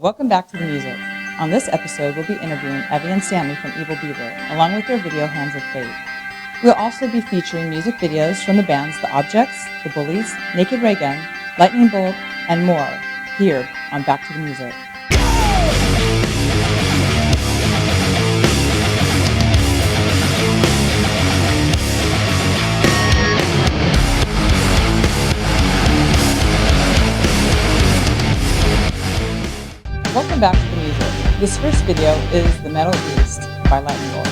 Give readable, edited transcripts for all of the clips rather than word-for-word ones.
Welcome back to the music. On this episode, we'll be interviewing Evie and Sammy from Evil Beaver, along with their video Hands of Fate. We'll also be featuring music videos from the bands The Objects, The Bullies, Naked Ray Gun, Lightning Bolt, and more, here on Back to the Music. Welcome back to the music. This first video is The Metal East by Lightning Bolt.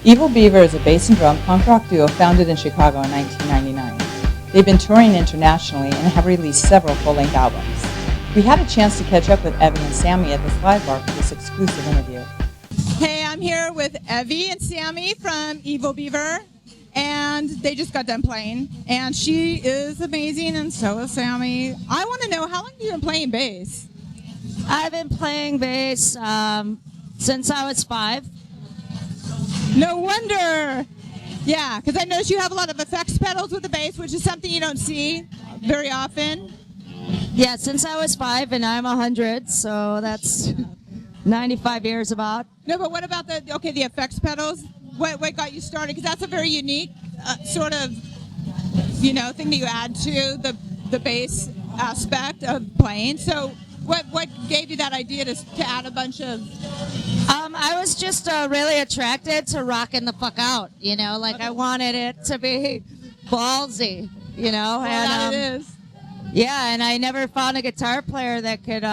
Evil Beaver is a bass and drum punk rock duo founded in Chicago in 1999. They've been touring internationally and have released several full-length albums. We had a chance to catch up with Evie and Sammy at this live bar for this exclusive interview. Hey, I'm here with Evie and Sammy from Evil Beaver, and they just got done playing, and she is amazing, and so is Sammy. I want to know, how long have you been playing bass? I've been playing bass since I was 5. No wonder. Yeah, because I noticed you have a lot of effects pedals with the bass, which is something you don't see very often. Yeah, since I was 5 and I'm 100, so that's 95 years about. No, but what about the effects pedals? What got you started? Because that's a very unique sort of, thing that you add to the bass aspect of playing. So what gave you that idea to add a bunch of... I was just really attracted to rocking the fuck out, I wanted it to be ballsy, that it is. Yeah, and I never found a guitar player that could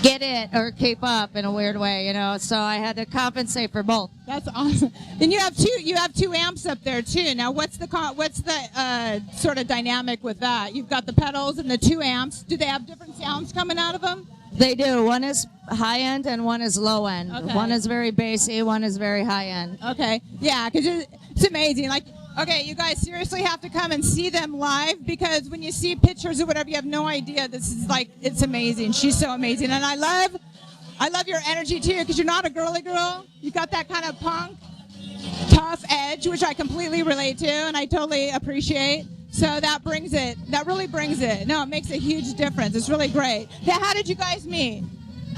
get it or keep up in a weird way, so I had to compensate for both. That's awesome. Then you have two amps up there too. Now what's the sort of dynamic with that? You've got the pedals and the 2 amps. Do they have different sounds coming out of them? They do. One is high end and one is low end. Okay. One is very bassy, one is very high end. Okay. Yeah, because it's amazing. Okay, you guys seriously have to come and see them live, because when you see pictures or whatever, you have no idea. This is it's amazing. She's so amazing. And I love your energy too, because you're not a girly girl. You got that kind of punk, tough edge, which I completely relate to and I totally appreciate. So that brings it. That really brings it. No, it makes a huge difference. It's really great. Now, how did you guys meet?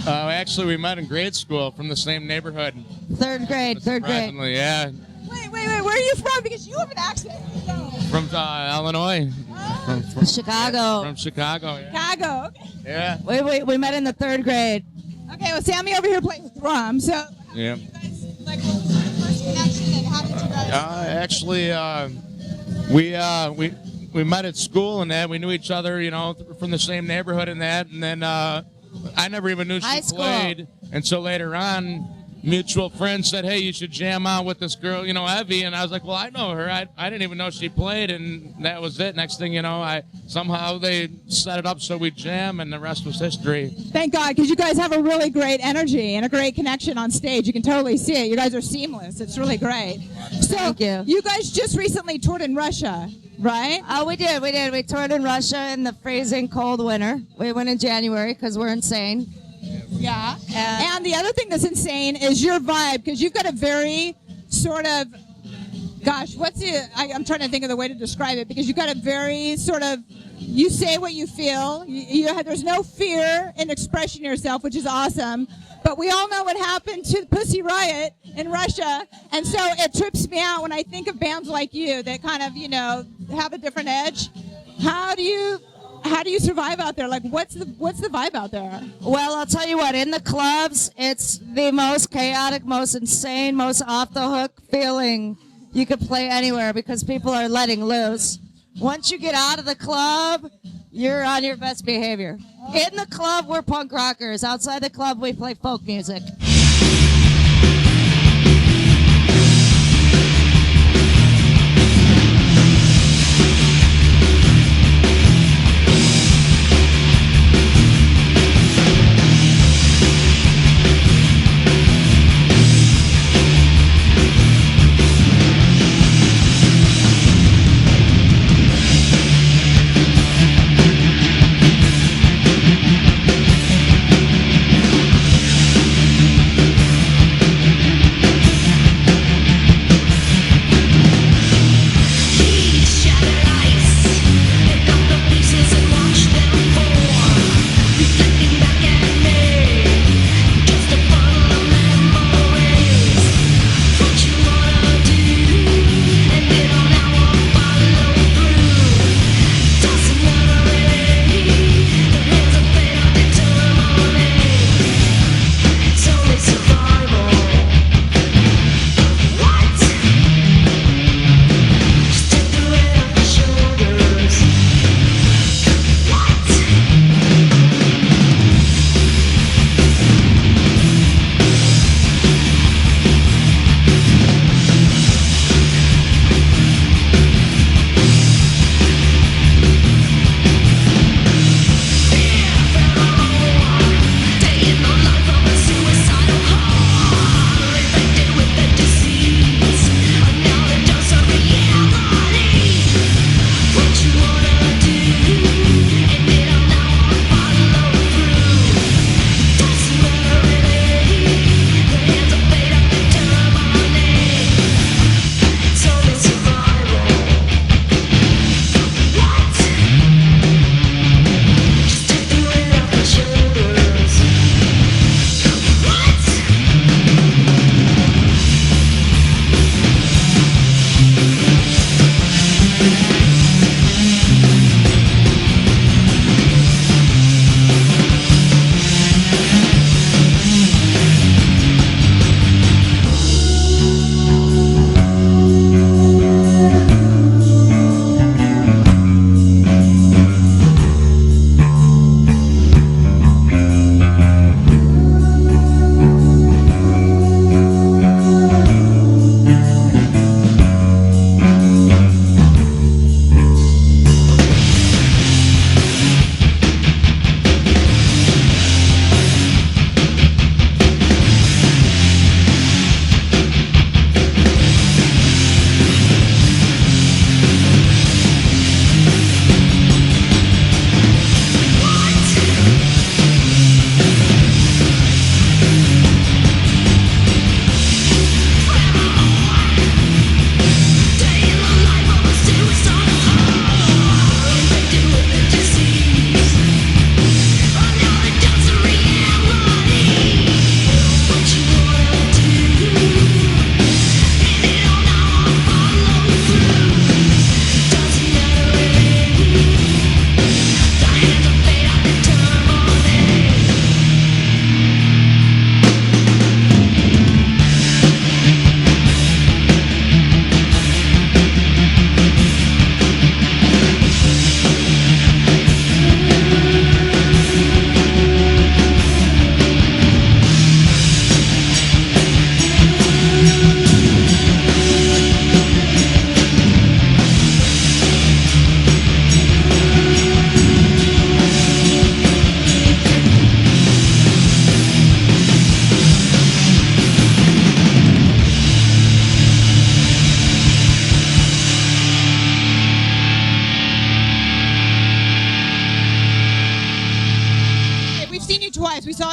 Actually, we met in grade school from the same neighborhood. Third grade. Yeah. Wait. Where are you from? Because you have an accent. From Illinois. Oh. From Chicago. From Chicago. Yeah. Chicago. Okay. Yeah. We met in the 3rd grade. Okay, well, Sammy over here plays drums. So, Yeah. you guys, what was your first connection and how did you guys? Actually, we met at school and that. We knew each other, from the same neighborhood and that. And then I never even knew High she school. played. And so later on, mutual friends said, hey, you should jam out with this girl, Evie. And I was like, well, I know her. I didn't even know she played. And that was it. Next thing you know, somehow they set it up so we jam, and the rest was history. Thank God, because you guys have a really great energy and a great connection on stage. You can totally see it. You guys are seamless. It's really great. So Thank you. You guys just recently toured in Russia, right? Oh, we did. We toured in Russia in the freezing cold winter. We went in January because we're insane. Yeah. And the other thing that's insane is your vibe, because you've got a very sort of, I'm trying to think of the way to describe it, because you've got a very sort of, you say what you feel. There's no fear in expressing yourself, which is awesome. But we all know what happened to Pussy Riot in Russia, and so it trips me out when I think of bands like you that kind of, have a different edge. How do you survive out there? What's the vibe out there? Well, I'll tell you what, in the clubs, it's the most chaotic, most insane, most off the hook feeling you could play anywhere, because people are letting loose. Once you get out of the club, you're on your best behavior. In the club, we're punk rockers. Outside the club, we play folk music.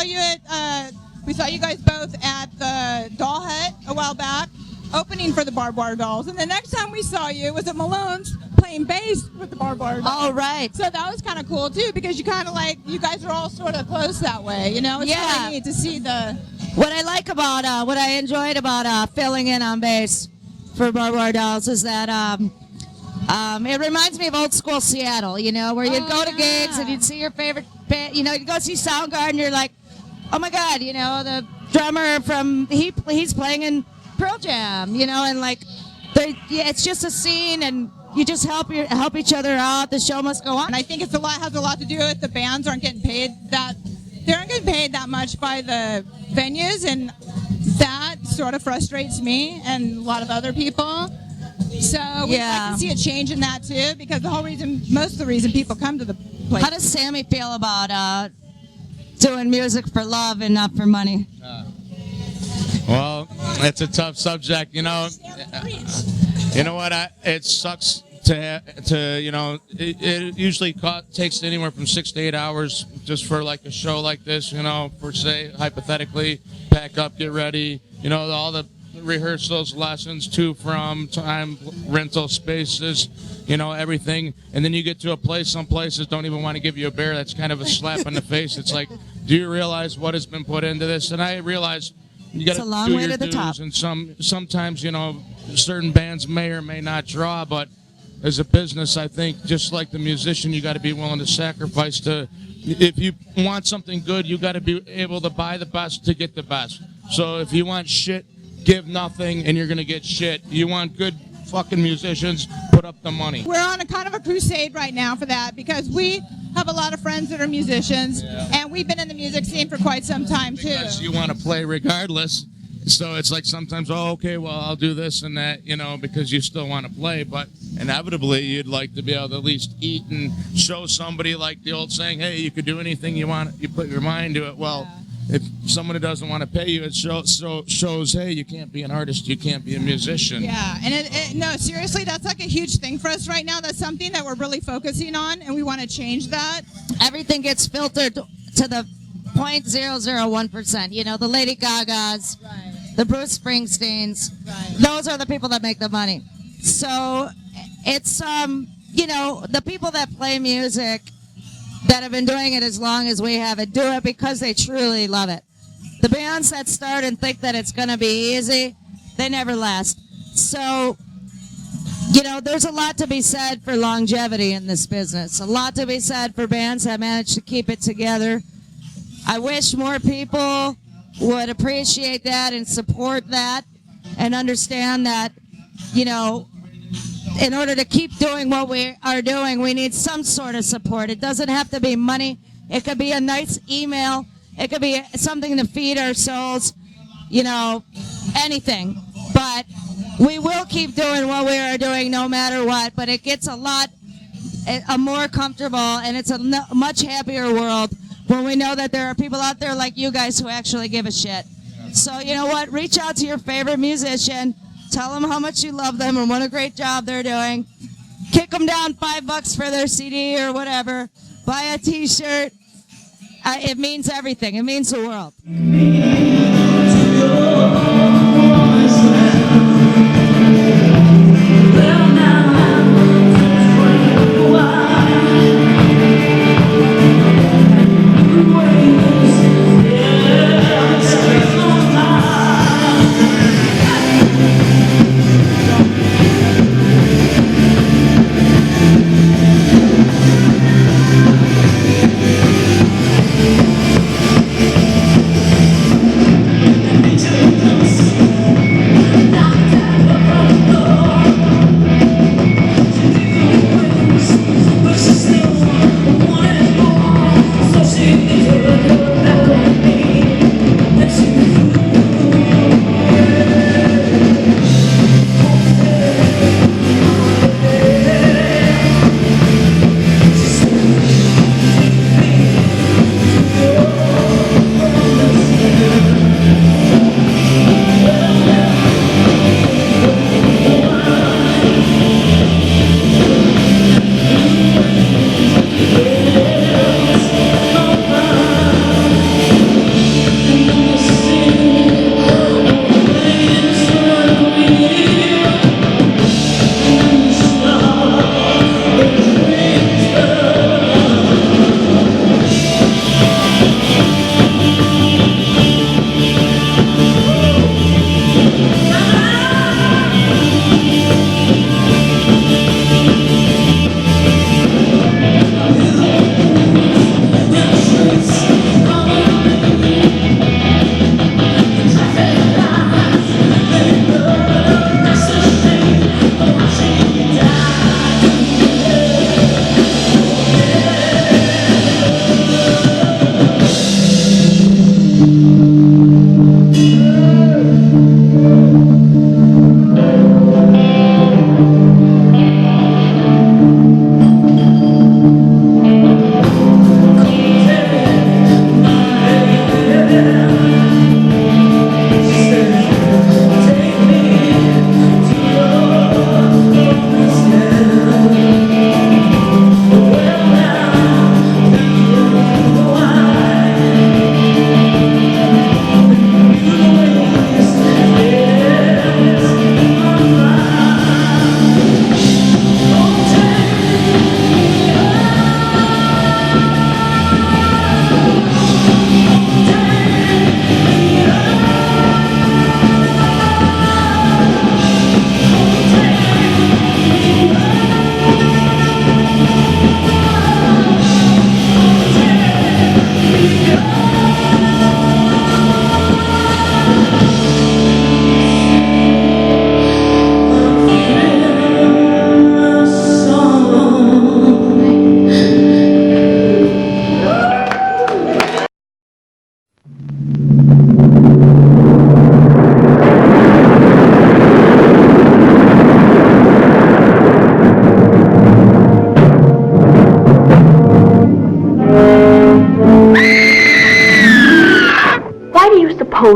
saw you at we saw you guys both at the Doll Hut a while back, opening for the Barb dolls. And the next time we saw you was at Malone's playing bass with the Barb dolls. Oh, right. So that was kind of cool too, because you kind of like, you guys are all sort of close that way, you know? It's Yeah. really neat to see the... What I like about, what I enjoyed about filling in on bass for Barb dolls is that it reminds me of old school Seattle, you know, where you'd go to gigs and you'd see your favorite band, you know, you'd go see Soundgarden and you're like, oh my God, you know, the drummer from, he's playing in Pearl Jam, you know, and like, it's just a scene and you just help each other out. The show must go on. And I think has a lot to do with the bands aren't getting paid that much by the venues, and that sort of frustrates me and a lot of other people. So we'd like to see a change in that too, because most of the reason people come to the place. How does Sammy feel about doing music for love and not for money? Well, it's a tough subject, you know. You know what? It sucks to you know. It usually takes anywhere from 6 to 8 hours just for like a show like this, you know. For say hypothetically, pack up, get ready, you know, all the rehearsals, lessons to from, time, rental spaces, you know, everything. And then you get to a place, some places don't even want to give you a beer. That's kind of a slap in the face. It's like, do you realize what has been put into this? And I realize you got to do your dues. And sometimes, you know, certain bands may or may not draw, but as a business, I think just like the musician, you got to be willing to sacrifice to. If you want something good, you got to be able to buy the best to get the best. So if you want shit, give nothing and you're going to get shit. You want good fucking musicians, put up the money. We're on a kind of a crusade right now for that, because we have a lot of friends that are musicians, and we've been in the music scene for quite some time too. Because you want to play regardless. So it's like sometimes, oh, okay, well, I'll do this and that, you know, because you still want to play. But inevitably, you'd like to be able to at least eat and show somebody, like the old saying, hey, you could do anything you want. You put your mind to it. Well, if someone who doesn't want to pay you, it shows, hey, you can't be an artist, you can't be a musician. Yeah, and no, seriously, that's like a huge thing for us right now. That's something that we're really focusing on, and we want to change that. Everything gets filtered to the 0.001%. You know, the Lady Gagas, the Bruce Springsteens, those are the people that make the money. So it's, you know, the people that play music that have been doing it as long as we have it, do it because they truly love it. The bands that start and think that it's going to be easy, they never last. So, you know, there's a lot to be said for longevity in this business. A lot to be said for bands that manage to keep it together. I wish more people would appreciate that and support that and understand that, you know, in order to keep doing what we are doing, we need some sort of support. It doesn't have to be money. It could be a nice email. It could be something to feed our souls, you know, anything. But we will keep doing what we are doing no matter what. But it gets a more comfortable, and it's a much happier world when we know that there are people out there like you guys who actually give a shit. So, you know what? Reach out to your favorite musician. Tell them how much you love them and what a great job they're doing. Kick them down $5 for their CD or whatever. Buy a T-shirt. It means everything. It means the world.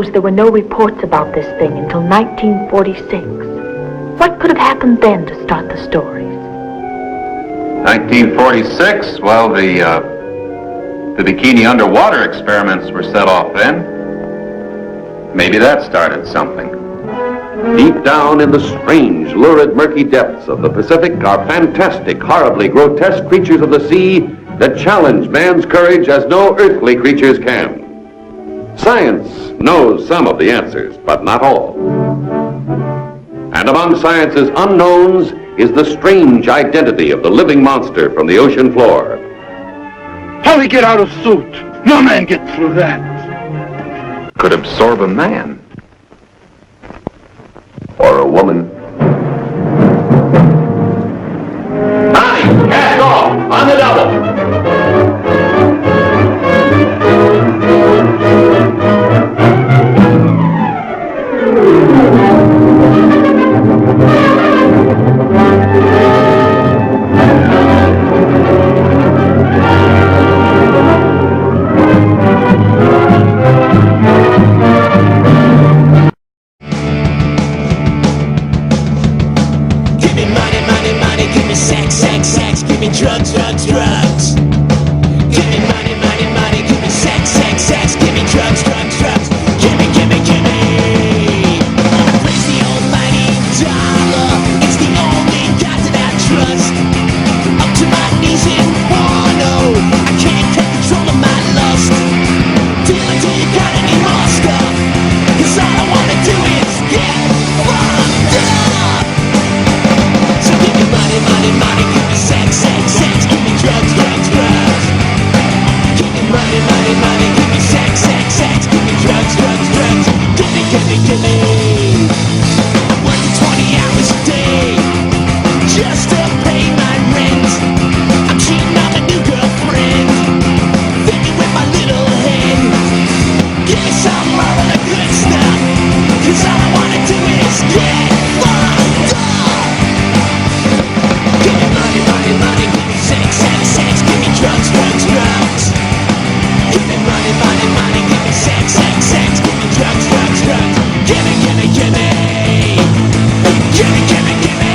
suppose there were no reports about this thing until 1946. What could have happened then to start the stories? 1946? Well, the bikini underwater experiments were set off then. Maybe that started something. Deep down in the strange, lurid, murky depths of the Pacific are fantastic, horribly grotesque creatures of the sea that challenge man's courage as no earthly creatures can. Science knows some of the answers, but not all. And among science's unknowns is the strange identity of the living monster from the ocean floor. How we get out of suit? No man gets through that. Could absorb a man. Or a woman. Honey, cast off on the double. Drugs, drugs, drugs. Give me money, money, money. Give me sex, sex, sex. Give me drugs, drugs, drugs. Give me, give me, give me. I praise the almighty dollar. It's the only God that I trust. Up to my knees in porno. I can't take control of my lust. Till until you got any more stuff. 'Cause all I wanna do is get fucked up. So give me money, money, money. Give me sex, sex, sex. Give me drugs, drugs, drugs. Give me money, money, money. Give me sex, sex, sex. Give me drugs, drugs, drugs. Give me, give me, give me. I'm working 20 hours a day just to pay my rent. I'm cheating on my new girlfriend, thinking with my little head. Give me some more of the good stuff, 'cause all I wanna do is get fucked up. Give me money, money, money. Give me sex, sex, sex. Give me drugs, drugs, drugs. Give me money, money, money. Give me sex, sex, sex. Give me drugs, drugs, drugs. Give me, give me, give me. Give me, give me, give me.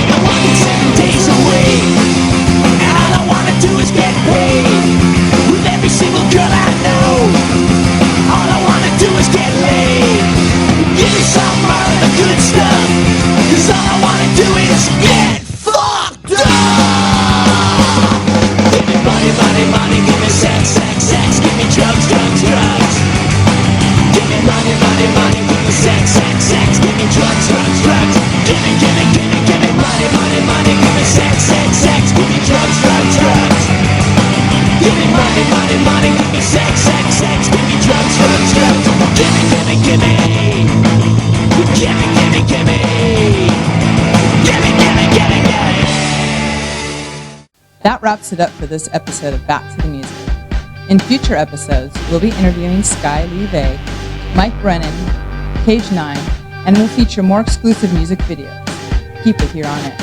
I'm working 7 days a week, and all I wanna do is get paid. With every single girl I know, all I wanna do is get laid. Give me some more of the good stuff, 'cause all I wanna do is get fucked up. Give me money, money, money. Give me sex, sex, sex. Give me drugs, drugs, drugs. Give me money, money, money. Give me sex, sex, sex. Give me drugs, drugs, drugs. Give me, give me, give me, give me money, money, money. Give me sex, sex, sex. Give me drugs, drugs, drugs. Give me money, money, money. Give me sex, sex, sex. Give me drugs, drugs, drugs. Give me, give me, give me. Give me, give me, give me. Give me, give me, give me, give me. That wraps it up for this episode of Back to the Music. In future episodes, we'll be interviewing Sky Lee Vey, Mike Brennan, Cage 9, and we'll feature more exclusive music videos. Keep it here on it.